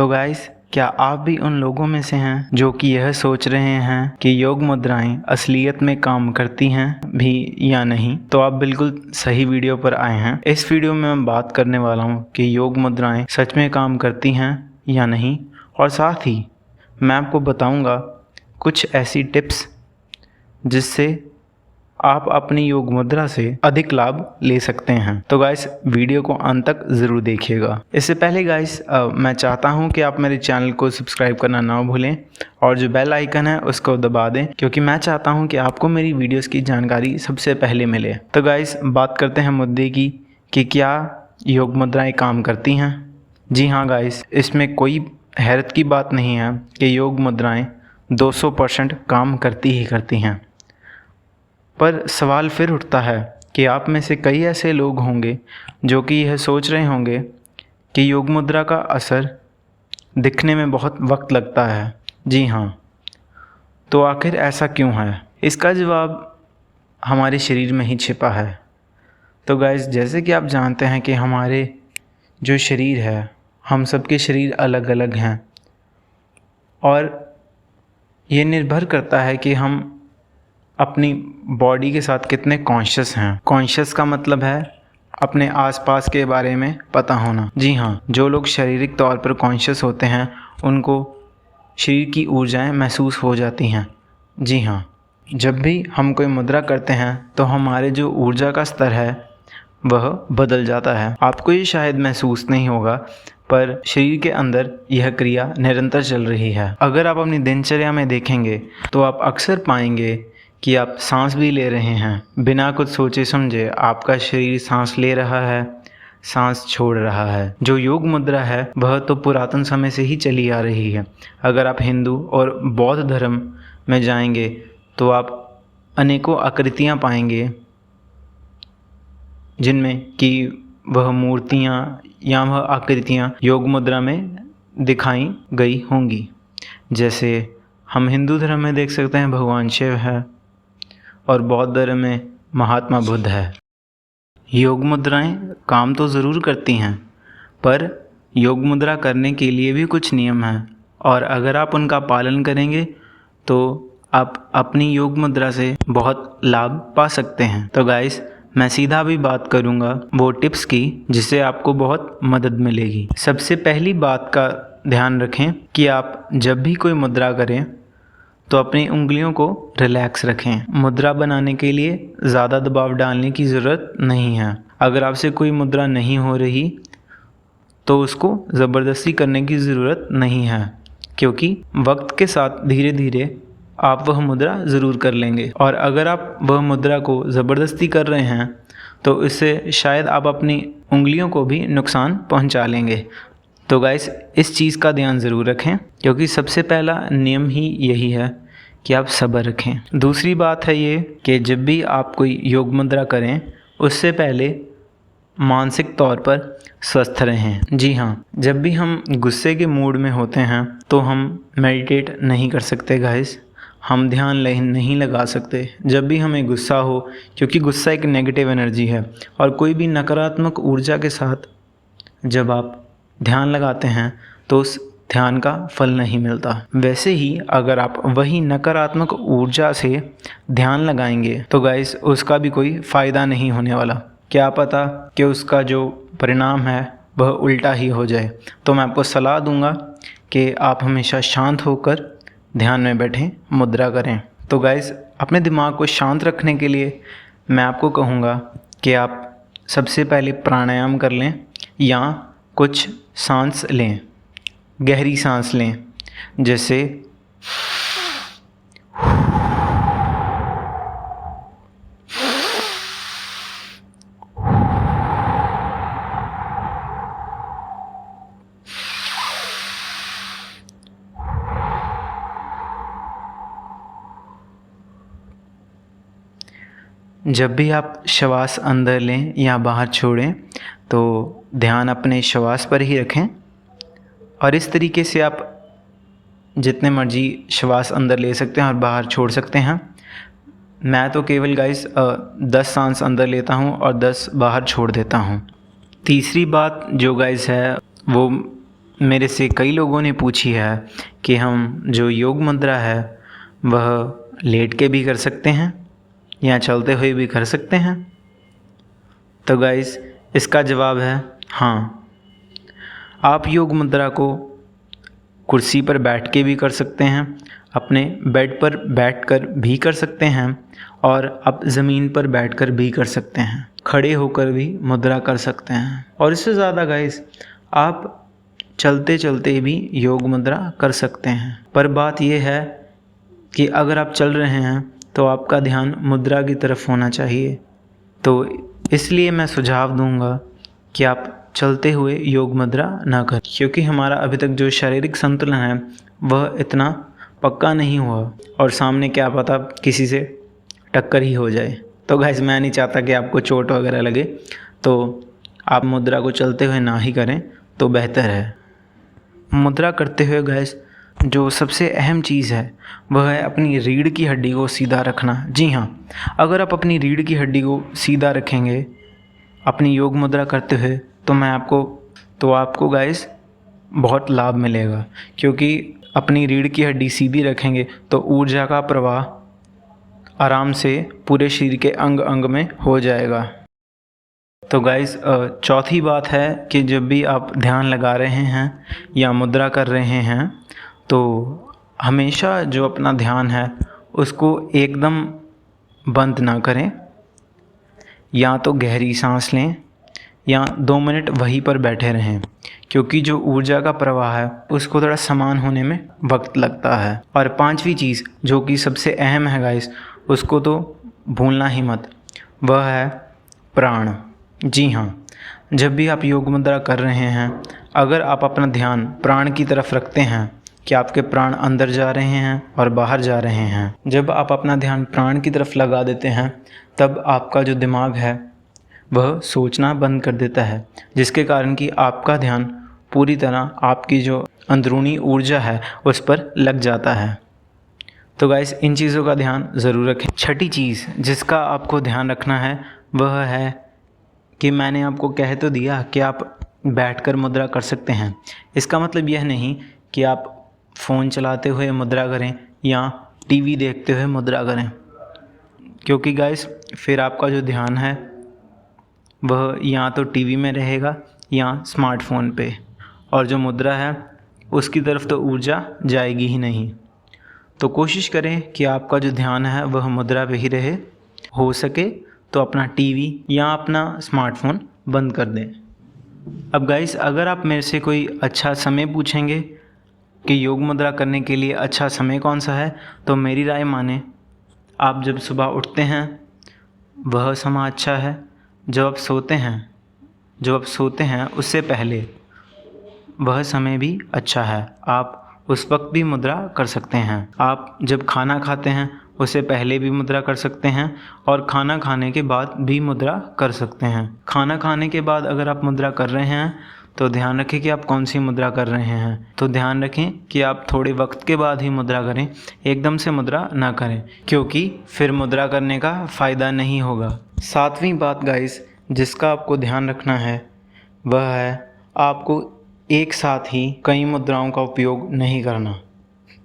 तो गाइस, क्या आप भी उन लोगों में से हैं जो कि यह सोच रहे हैं कि योग मुद्राएं असलियत में काम करती हैं भी या नहीं? तो आप बिल्कुल सही वीडियो पर आए हैं। इस वीडियो में मैं बात करने वाला हूं कि योग मुद्राएं सच में काम करती हैं या नहीं, और साथ ही मैं आपको बताऊंगा कुछ ऐसी टिप्स जिससे आप अपनी योग मुद्रा से अधिक लाभ ले सकते हैं। तो गाइस, वीडियो को अंत तक ज़रूर देखिएगा। इससे पहले गाइस, मैं चाहता हूं कि आप मेरे चैनल को सब्सक्राइब करना ना भूलें और जो बेल आइकन है उसको दबा दें, क्योंकि मैं चाहता हूं कि आपको मेरी वीडियोस की जानकारी सबसे पहले मिले। तो गाइस, बात करते हैं मुद्दे की कि क्या योग मुद्राएँ काम करती हैं। जी हाँ गाइस, इसमें कोई हैरत की बात नहीं है कि योग मुद्राएँ 200% काम करती ही करती हैं। पर सवाल फिर उठता है कि आप में से कई ऐसे लोग होंगे जो कि यह सोच रहे होंगे कि योग मुद्रा का असर दिखने में बहुत वक्त लगता है। जी हाँ, तो आखिर ऐसा क्यों है? इसका जवाब हमारे शरीर में ही छिपा है। तो गाइस, जैसे कि आप जानते हैं कि हमारे जो शरीर है, हम सबके शरीर अलग अलग हैं और ये निर्भर करता है कि हम अपनी बॉडी के साथ कितने कॉन्शियस हैं। कॉन्शियस का मतलब है अपने आसपास के बारे में पता होना। जी हाँ, जो लोग शारीरिक तौर पर कॉन्शियस होते हैं उनको शरीर की ऊर्जाएं महसूस हो जाती हैं। जी हाँ, जब भी हम कोई मुद्रा करते हैं तो हमारे जो ऊर्जा का स्तर है वह बदल जाता है। आपको ये शायद महसूस नहीं होगा, पर शरीर के अंदर यह क्रिया निरंतर चल रही है। अगर आप अपनी दिनचर्या में देखेंगे तो आप अक्सर पाएंगे कि आप सांस भी ले रहे हैं। बिना कुछ सोचे समझे आपका शरीर सांस ले रहा है, सांस छोड़ रहा है। जो योग मुद्रा है वह तो पुरातन समय से ही चली आ रही है। अगर आप हिंदू और बौद्ध धर्म में जाएंगे तो आप अनेकों आकृतियाँ पाएंगे जिनमें कि वह मूर्तियाँ या वह आकृतियाँ योग मुद्रा में दिखाई गई होंगी। जैसे हम हिंदू धर्म में देख सकते हैं भगवान शिव है और बौद्ध धर्म में महात्मा बुद्ध है। योग मुद्राएं काम तो ज़रूर करती हैं, पर योग मुद्रा करने के लिए भी कुछ नियम हैं और अगर आप उनका पालन करेंगे तो आप अपनी योग मुद्रा से बहुत लाभ पा सकते हैं। तो गाइस, मैं सीधा भी बात करूंगा वो टिप्स की जिससे आपको बहुत मदद मिलेगी। सबसे पहली बात का ध्यान रखें कि आप जब भी कोई मुद्रा करें तो अपनी उंगलियों को रिलैक्स रखें। मुद्रा बनाने के लिए ज़्यादा दबाव डालने की ज़रूरत नहीं है। अगर आपसे कोई मुद्रा नहीं हो रही तो उसको ज़बरदस्ती करने की ज़रूरत नहीं है, क्योंकि वक्त के साथ धीरे धीरे आप वह मुद्रा ज़रूर कर लेंगे। और अगर आप वह मुद्रा को ज़बरदस्ती कर रहे हैं तो इससे शायद आप अपनी उंगलियों को भी नुकसान पहुंचा लेंगे। तो गाइस, इस चीज़ का ध्यान ज़रूर रखें, क्योंकि सबसे पहला नियम ही यही है कि आप सब्र रखें। दूसरी बात है ये कि जब भी आप कोई योग मुद्रा करें उससे पहले मानसिक तौर पर स्वस्थ रहें। जी हाँ, जब भी हम गुस्से के मूड में होते हैं तो हम मेडिटेट नहीं कर सकते गाइस, हम ध्यान नहीं लगा सकते जब भी हमें गुस्सा हो, क्योंकि गुस्सा एक नेगेटिव एनर्जी है और कोई भी नकारात्मक ऊर्जा के साथ जब आप ध्यान लगाते हैं तो उस ध्यान का फल नहीं मिलता। वैसे ही अगर आप वही नकारात्मक ऊर्जा से ध्यान लगाएंगे तो गाइस, उसका भी कोई फ़ायदा नहीं होने वाला। क्या पता कि उसका जो परिणाम है वह उल्टा ही हो जाए। तो मैं आपको सलाह दूंगा कि आप हमेशा शांत होकर ध्यान में बैठें, मुद्रा करें। तो गाइस, अपने दिमाग को शांत रखने के लिए मैं आपको कहूँगा कि आप सबसे पहले प्राणायाम कर लें या कुछ सांस लें, गहरी सांस लें। जैसे जब भी आप श्वास अंदर लें या बाहर छोड़ें तो ध्यान अपने श्वास पर ही रखें और इस तरीके से आप जितने मर्जी श्वास अंदर ले सकते हैं और बाहर छोड़ सकते हैं। मैं तो केवल गाइस 10 सांस अंदर लेता हूँ और 10 बाहर छोड़ देता हूँ। तीसरी बात जो गाइस है वो मेरे से कई लोगों ने पूछी है कि हम जो योग मुद्रा है वह लेट के भी कर सकते हैं या चलते हुए भी कर सकते हैं। तो गाइस इसका जवाब है हाँ। आप योग मुद्रा को कुर्सी पर बैठ के भी कर सकते हैं, अपने बेड पर बैठकर भी कर सकते हैं और आप ज़मीन पर बैठकर भी कर सकते हैं, खड़े होकर भी मुद्रा कर सकते हैं। और इससे ज़्यादा गाइस आप चलते चलते भी योग मुद्रा कर सकते हैं। पर बात यह है कि अगर आप चल रहे हैं तो आपका ध्यान मुद्रा की तरफ होना चाहिए। तो इसलिए मैं सुझाव दूंगा कि आप चलते हुए योग मुद्रा ना करें, क्योंकि हमारा अभी तक जो शारीरिक संतुलन है वह इतना पक्का नहीं हुआ और सामने क्या पता किसी से टक्कर ही हो जाए। तो गाइस मैं नहीं चाहता कि आपको चोट वगैरह लगे, तो आप मुद्रा को चलते हुए ना ही करें तो बेहतर है। मुद्रा करते हुए गाइस जो सबसे अहम चीज़ है वह है अपनी रीढ़ की हड्डी को सीधा रखना। जी हाँ, अगर आप अपनी रीढ़ की हड्डी को सीधा रखेंगे अपनी योग मुद्रा करते हुए तो आपको गाइस बहुत लाभ मिलेगा, क्योंकि अपनी रीढ़ की हड्डी सीधी रखेंगे तो ऊर्जा का प्रवाह आराम से पूरे शरीर के अंग अंग में हो जाएगा। तो गाइस चौथी बात है कि जब भी आप ध्यान लगा रहे हैं या मुद्रा कर रहे हैं तो हमेशा जो अपना ध्यान है उसको एकदम बंद ना करें, या तो गहरी सांस लें या 2 मिनट वहीं पर बैठे रहें, क्योंकि जो ऊर्जा का प्रवाह है उसको थोड़ा समान होने में वक्त लगता है। और पांचवी चीज़ जो कि सबसे अहम है गाइस, उसको तो भूलना ही मत, वह है प्राण। जी हाँ, जब भी आप योग मुद्रा कर रहे हैं अगर आप अपना ध्यान प्राण की तरफ रखते हैं कि आपके प्राण अंदर जा रहे हैं और बाहर जा रहे हैं, जब आप अपना ध्यान प्राण की तरफ लगा देते हैं तब आपका जो दिमाग है वह सोचना बंद कर देता है, जिसके कारण कि आपका ध्यान पूरी तरह आपकी जो अंदरूनी ऊर्जा है उस पर लग जाता है। तो गाइस इन चीज़ों का ध्यान ज़रूर रखें। छठी चीज़ जिसका आपको ध्यान रखना है वह है कि मैंने आपको कह तो दिया कि आप बैठकर मुद्रा कर सकते हैं। इसका मतलब यह नहीं कि आप फ़ोन चलाते हुए मुद्रा करें या टीवी देखते हुए मुद्रा करें, क्योंकि गाइस फिर आपका जो ध्यान है वह या तो टीवी में रहेगा या स्मार्टफोन पे, और जो मुद्रा है उसकी तरफ तो ऊर्जा जाएगी ही नहीं। तो कोशिश करें कि आपका जो ध्यान है वह मुद्रा पे ही रहे। हो सके तो अपना टीवी या अपना स्मार्टफोन बंद कर दें। अब गाइस अगर आप मेरे से कोई अच्छा समय पूछेंगे कि योग मुद्रा करने के लिए अच्छा समय कौन सा है, तो मेरी राय माने आप जब सुबह उठते हैं वह समय अच्छा है, जब आप सोते हैं उससे पहले वह समय भी अच्छा है, आप उस वक्त भी मुद्रा कर सकते हैं। आप जब खाना खाते हैं उससे पहले भी मुद्रा कर सकते हैं और खाना खाने के बाद भी मुद्रा कर सकते हैं। खाना खाने के बाद अगर आप मुद्रा कर रहे हैं तो ध्यान रखें कि आप कौन सी मुद्रा कर रहे हैं। तो ध्यान रखें कि आप थोड़े वक्त के बाद ही मुद्रा करें, एकदम से मुद्रा ना करें, क्योंकि फिर मुद्रा करने का फ़ायदा नहीं होगा। सातवीं बात गाइस जिसका आपको ध्यान रखना है वह है आपको एक साथ ही कई मुद्राओं का उपयोग नहीं करना।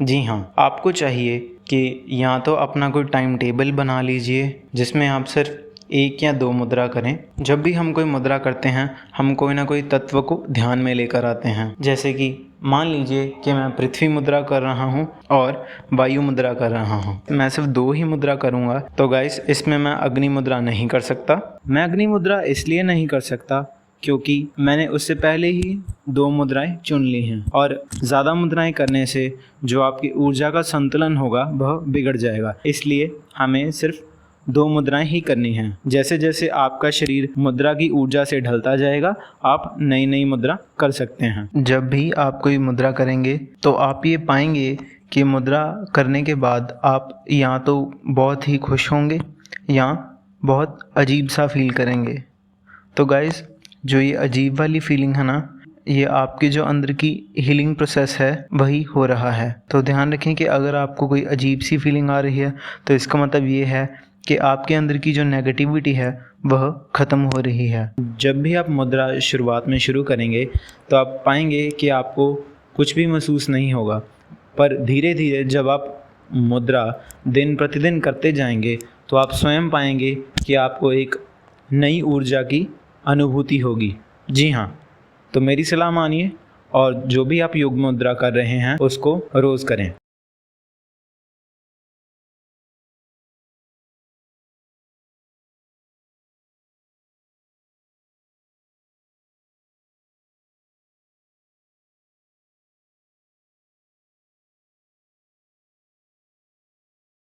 जी हाँ, आपको चाहिए कि या तो अपना कोई टाइम टेबल बना लीजिए जिसमें आप सिर्फ 1 या 2 मुद्रा करें। जब भी हम कोई मुद्रा करते हैं हम कोई ना कोई तत्व को ध्यान में लेकर आते हैं, जैसे कि मान लीजिए कि मैं पृथ्वी मुद्रा कर रहा हूँ और वायु मुद्रा कर रहा हूँ, मैं सिर्फ 2 ही मुद्रा करूँगा तो गाइस इसमें मैं अग्नि मुद्रा नहीं कर सकता। मैं अग्नि मुद्रा इसलिए नहीं कर सकता क्योंकि मैंने उससे पहले ही 2 मुद्राएं चुन ली हैं, और ज़्यादा मुद्राएं करने से जो आपकी ऊर्जा का संतुलन होगा वह बिगड़ जाएगा। इसलिए हमें सिर्फ 2 मुद्राएं ही करनी हैं। जैसे जैसे आपका शरीर मुद्रा की ऊर्जा से ढलता जाएगा आप नई नई मुद्रा कर सकते हैं। जब भी आप कोई मुद्रा करेंगे तो आप ये पाएंगे कि मुद्रा करने के बाद आप या तो बहुत ही खुश होंगे या बहुत अजीब सा फील करेंगे। तो गाइस जो ये अजीब वाली फीलिंग है ना, ये आपके जो अंदर की हीलिंग प्रोसेस है वही हो रहा है। तो ध्यान रखें कि अगर आपको कोई अजीब सी फीलिंग आ रही है तो इसका मतलब ये है कि आपके अंदर की जो नेगेटिविटी है वह ख़त्म हो रही है। जब भी आप मुद्रा शुरुआत में शुरू करेंगे तो आप पाएंगे कि आपको कुछ भी महसूस नहीं होगा, पर धीरे धीरे जब आप मुद्रा दिन प्रतिदिन करते जाएंगे तो आप स्वयं पाएंगे कि आपको एक नई ऊर्जा की अनुभूति होगी। जी हाँ, तो मेरी सलाह मानिए और जो भी आप योग मुद्रा कर रहे हैं उसको रोज़ करें।